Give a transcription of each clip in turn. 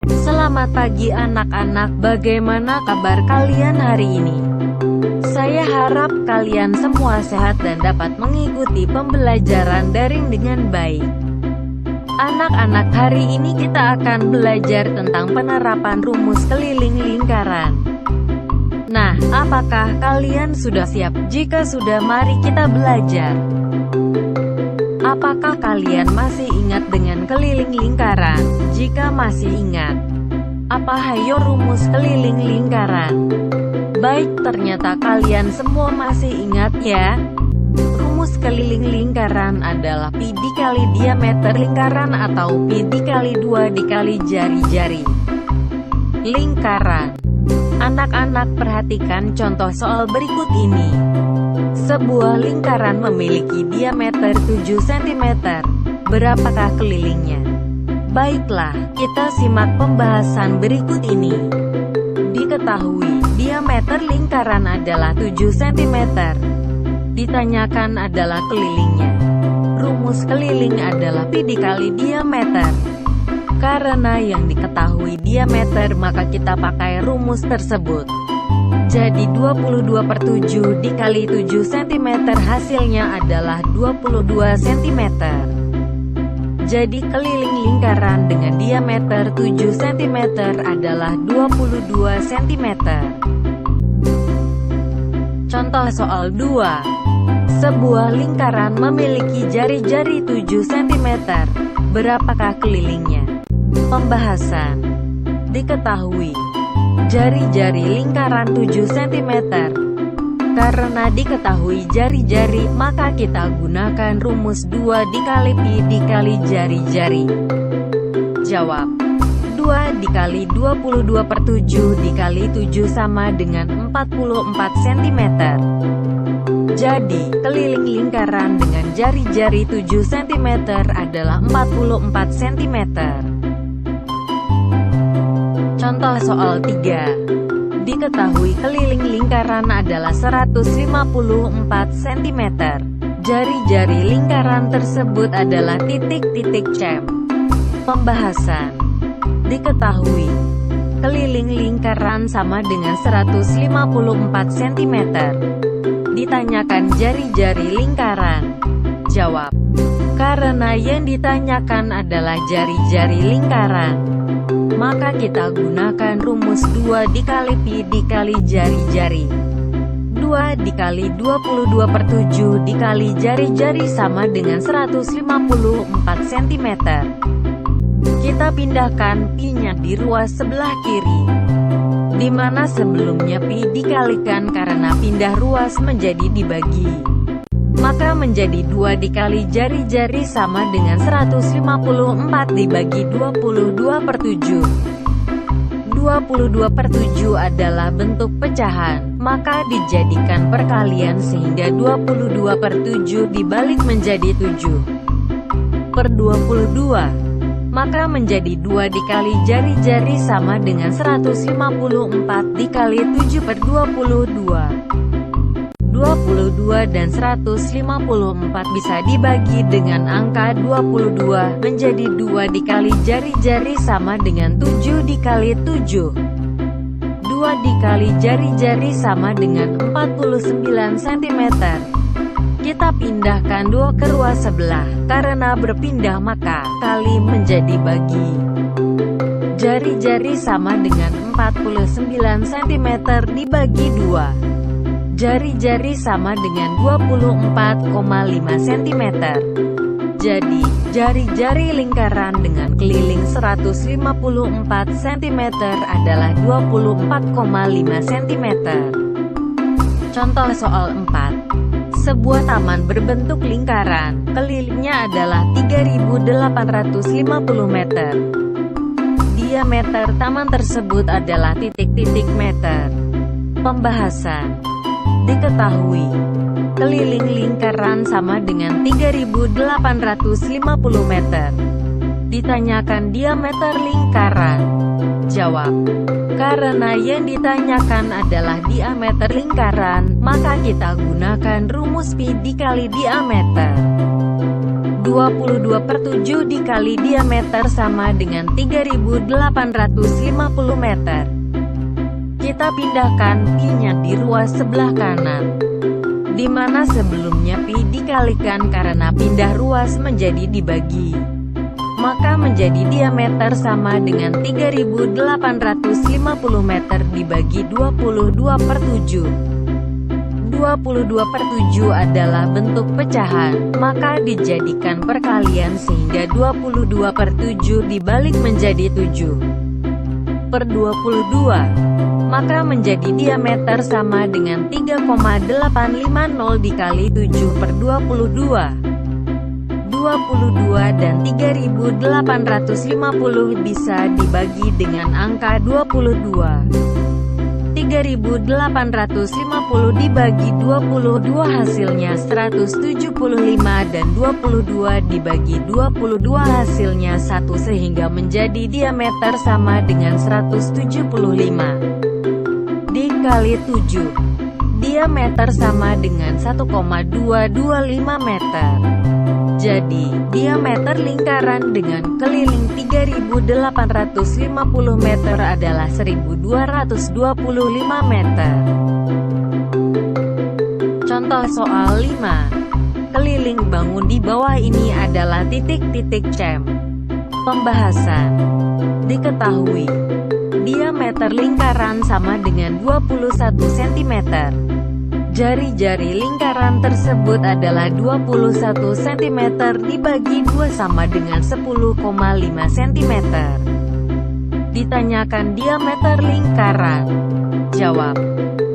Selamat pagi anak-anak, bagaimana kabar kalian hari ini? Saya harap kalian semua sehat dan dapat mengikuti pembelajaran daring dengan baik. Anak-anak, hari ini kita akan belajar tentang penerapan rumus keliling lingkaran. Nah, apakah kalian sudah siap? Jika sudah, mari kita belajar. Apakah kalian masih ingat dengan keliling lingkaran? Jika masih ingat, apa hayo rumus keliling lingkaran? Baik, ternyata kalian semua masih ingat ya. Rumus keliling lingkaran adalah pi dikali diameter lingkaran atau pi dikali 2 dikali jari-jari lingkaran. Anak-anak, perhatikan contoh soal berikut ini. Sebuah lingkaran memiliki diameter 7 cm. Berapakah kelilingnya? Baiklah, kita simak pembahasan berikut ini. Diketahui, diameter lingkaran adalah 7 cm. Ditanyakan adalah kelilingnya. Rumus keliling adalah pi dikali diameter. Karena yang diketahui diameter, maka kita pakai rumus tersebut. Jadi 22/7 dikali 7 cm, hasilnya adalah 22 cm. Jadi keliling lingkaran dengan diameter 7 cm adalah 22 cm. Contoh soal 2. Sebuah lingkaran memiliki jari-jari 7 cm. Berapakah kelilingnya? Pembahasan. Diketahui, jari-jari lingkaran 7 cm. Karena diketahui jari-jari, maka kita gunakan rumus 2 dikali pi dikali jari-jari. Jawab. 2 dikali 22/7 dikali 7 sama dengan 44 cm. Jadi, keliling lingkaran dengan jari-jari 7 cm adalah 44 cm. Contoh soal 3. Diketahui keliling lingkaran adalah 154 cm. Jari-jari lingkaran tersebut adalah titik-titik cm. Pembahasan. Diketahui, keliling lingkaran sama dengan 154 cm. Ditanyakan jari-jari lingkaran. Jawab. Karena yang ditanyakan adalah jari-jari lingkaran, maka kita gunakan rumus 2 dikali pi dikali jari-jari. 2 dikali 22/7 dikali jari-jari sama dengan 154 cm. Kita pindahkan pi-nya di ruas sebelah kiri, di mana sebelumnya pi dikalikan karena pindah ruas menjadi dibagi. Maka menjadi 2 dikali jari-jari sama dengan 154 dibagi 22/7. 22/7 adalah bentuk pecahan, maka dijadikan perkalian sehingga 22/7 dibalik menjadi 7/22. Maka menjadi 2 dikali jari-jari sama dengan 154 dikali 7/22. 22 dan 154 bisa dibagi dengan angka 22 menjadi 2 dikali jari-jari sama dengan 7 dikali 7. 2 dikali jari-jari sama dengan 49 cm. Kita pindahkan 2 ke ruas sebelah, karena berpindah maka kali menjadi bagi. Jari-jari sama dengan 49 cm dibagi 2. Jari-jari sama dengan 24,5 cm. Jadi, jari-jari lingkaran dengan keliling 154 cm adalah 24,5 cm. Contoh soal 4. Sebuah taman berbentuk lingkaran, kelilingnya adalah 3.850 meter. Diameter taman tersebut adalah titik-titik meter. Pembahasan. Diketahui, keliling lingkaran sama dengan 3.850 meter. Ditanyakan diameter lingkaran. Jawab. Karena yang ditanyakan adalah diameter lingkaran, maka kita gunakan rumus pi dikali diameter. 22/7 dikali diameter sama dengan 3.850 meter. Kita pindahkan pi-nya di ruas sebelah kanan, di mana sebelumnya pi dikalikan karena pindah ruas menjadi dibagi. Maka menjadi diameter sama dengan 3.850 meter dibagi 22/7. 22/7 adalah bentuk pecahan, maka dijadikan perkalian sehingga 22/7 dibalik menjadi 7/22. Maka menjadi diameter sama dengan 3,850 dikali 7/22. 22 dan 3.850 bisa dibagi dengan angka 22. 3.850 dibagi 22 hasilnya 175 dan 22 dibagi 22 hasilnya 1 sehingga menjadi diameter sama dengan 175 dikali 7. Diameter sama dengan 1,225 meter. Jadi, diameter lingkaran dengan keliling 3.850 meter adalah 1.225 meter. Contoh soal 5. Keliling bangun di bawah ini adalah titik-titik cam. Pembahasan. Diketahui, diameter lingkaran sama dengan 21 cm. Jari-jari lingkaran tersebut adalah 21 cm dibagi 2 sama dengan 10,5 cm. Ditanyakan diameter lingkaran. Jawab.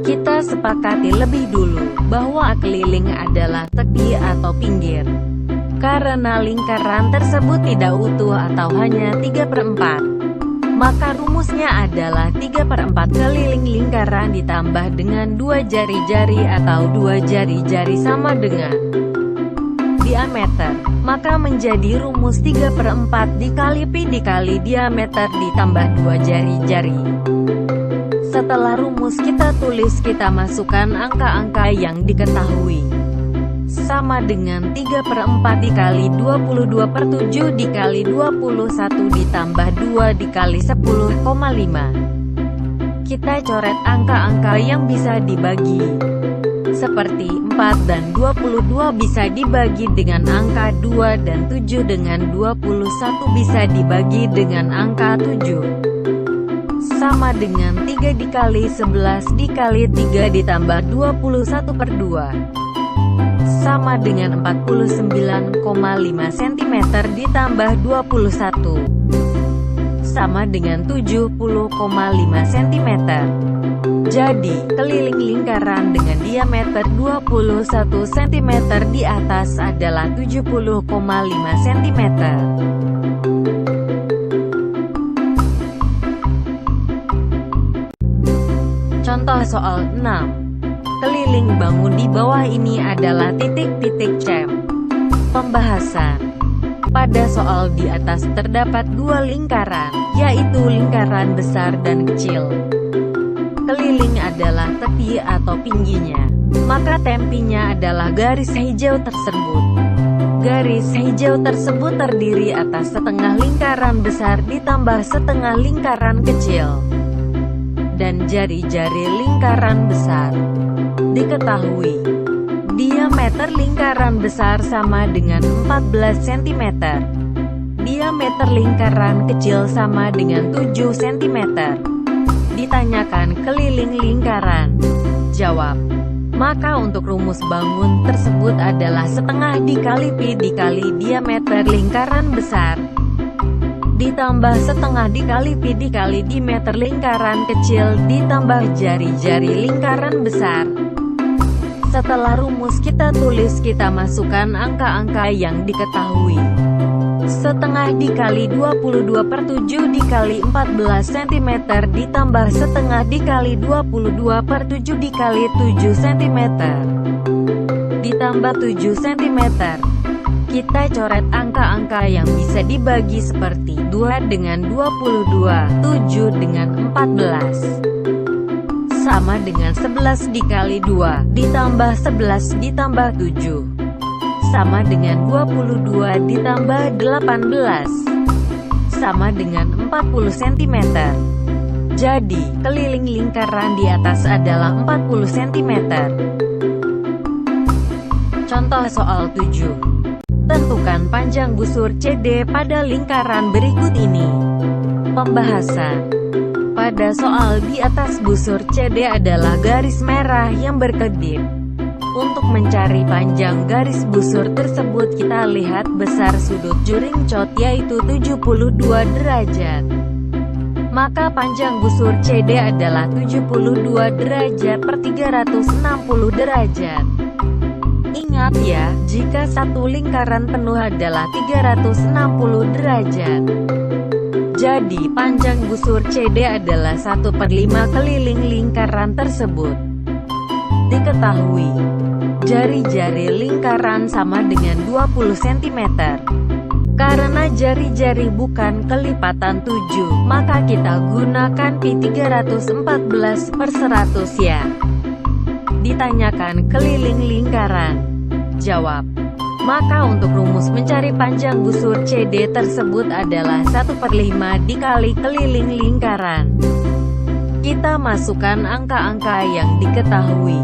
Kita sepakati lebih dulu bahwa keliling adalah tepi atau pinggir. Karena lingkaran tersebut tidak utuh atau hanya 3/4. Maka rumusnya adalah 3/4 keliling lingkaran ditambah dengan 2 jari-jari atau 2 jari-jari sama dengan diameter. Maka menjadi rumus 3/4 dikali pi dikali diameter ditambah 2 jari-jari. Setelah rumus kita tulis, kita masukkan angka-angka yang diketahui. Sama dengan 3/4 dikali 22/7 dikali 21 ditambah 2 dikali 10,5. Kita coret angka-angka yang bisa dibagi. Seperti 4 dan 22 bisa dibagi dengan angka 2 dan 7 dengan 21 bisa dibagi dengan angka 7. Sama dengan 3 dikali 11 dikali 3 ditambah 21/2. Sama dengan 49,5 cm ditambah 21. Sama dengan 70,5 cm. Jadi, keliling lingkaran dengan diameter 21 cm di atas adalah 70,5 cm. Contoh soal 6. Keliling bangun di bawah ini adalah titik-titik cam. Pembahasan. Pada soal di atas terdapat 2 lingkaran, yaitu lingkaran besar dan kecil. Keliling adalah tepi atau pingginya, maka tempinya adalah garis hijau tersebut. Garis hijau tersebut terdiri atas setengah lingkaran besar ditambah setengah lingkaran kecil dan jari-jari lingkaran besar. Diketahui, diameter lingkaran besar sama dengan 14 cm. Diameter lingkaran kecil sama dengan 7 cm. Ditanyakan keliling lingkaran. Jawab. Maka untuk rumus bangun tersebut adalah setengah dikali pi dikali diameter lingkaran besar ditambah setengah dikali pi dikali diameter lingkaran kecil ditambah jari-jari lingkaran besar. Setelah rumus kita tulis, kita masukkan angka-angka yang diketahui. Setengah dikali 22/7 dikali 14 cm ditambah setengah dikali 22/7 dikali 7 cm ditambah 7 cm. Kita coret angka-angka yang bisa dibagi seperti 2 dengan 22, 7 dengan 14. Sama dengan 11 dikali 2 ditambah 11 ditambah 7. sama dengan 22 ditambah 18, sama dengan 40 cm. Jadi, keliling lingkaran di atas adalah 40 cm. Contoh soal 7. Tentukan panjang busur CD pada lingkaran berikut ini. Pembahasan. Pada soal di atas, busur CD adalah garis merah yang berkedip. Untuk mencari panjang garis busur tersebut, kita lihat besar sudut juring cot yaitu 72 derajat. Maka panjang busur CD adalah 72 derajat per 360 derajat. Ingat ya, jika satu lingkaran penuh adalah 360 derajat. Jadi panjang busur CD adalah 1/5 keliling lingkaran tersebut. Diketahui, jari-jari lingkaran sama dengan 20 cm. Karena jari-jari bukan kelipatan 7, maka kita gunakan pi 314/100 ya. Ditanyakan keliling lingkaran. Jawab. Maka untuk rumus mencari panjang busur CD tersebut adalah 1/5 dikali keliling lingkaran. Kita masukkan angka-angka yang diketahui.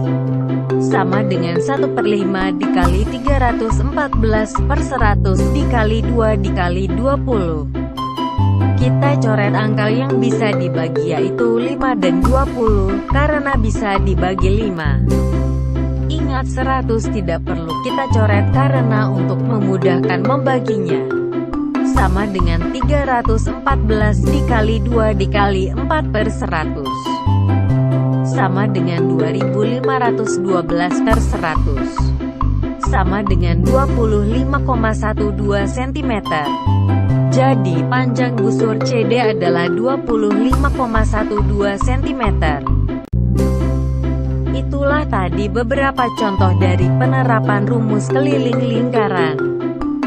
Sama dengan 1/5 dikali 314/100 dikali 2 dikali 20. Kita coret angka yang bisa dibagi yaitu 5 dan 20, karena bisa dibagi 5. Ingat 100 tidak perlu kita coret karena untuk memudahkan membaginya. Sama dengan 314 dikali 2 dikali 4/100. Sama dengan 2512/100. Sama dengan 25,12 cm. Jadi panjang busur CD adalah 25,12 cm. Itulah tadi beberapa contoh dari penerapan rumus keliling lingkaran.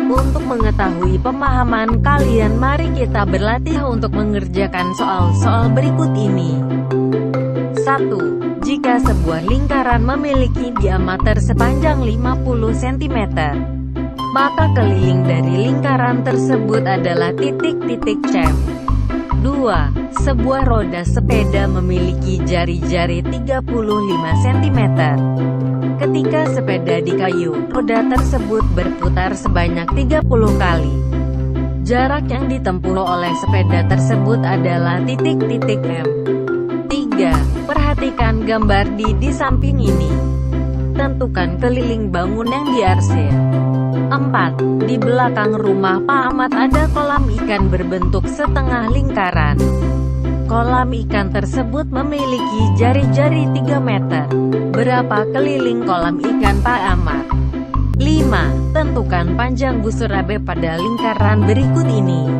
Untuk mengetahui pemahaman kalian, mari kita berlatih untuk mengerjakan soal-soal berikut ini. 1. Jika sebuah lingkaran memiliki diameter sepanjang 50 cm, maka keliling dari lingkaran tersebut adalah titik-titik C. 2. Sebuah roda sepeda memiliki jari-jari 35 cm. Ketika sepeda di kayu, roda tersebut berputar sebanyak 30 kali. Jarak yang ditempuh oleh sepeda tersebut adalah titik-titik M. 3. Perhatikan gambar di samping ini. Tentukan keliling bangun yang diarsir. 4. Di belakang rumah Pak Ahmad ada kolam ikan berbentuk setengah lingkaran. Kolam ikan tersebut memiliki jari-jari 3 meter. Berapa keliling kolam ikan Pak Ahmad? 5. Tentukan panjang busur AB pada lingkaran berikut ini.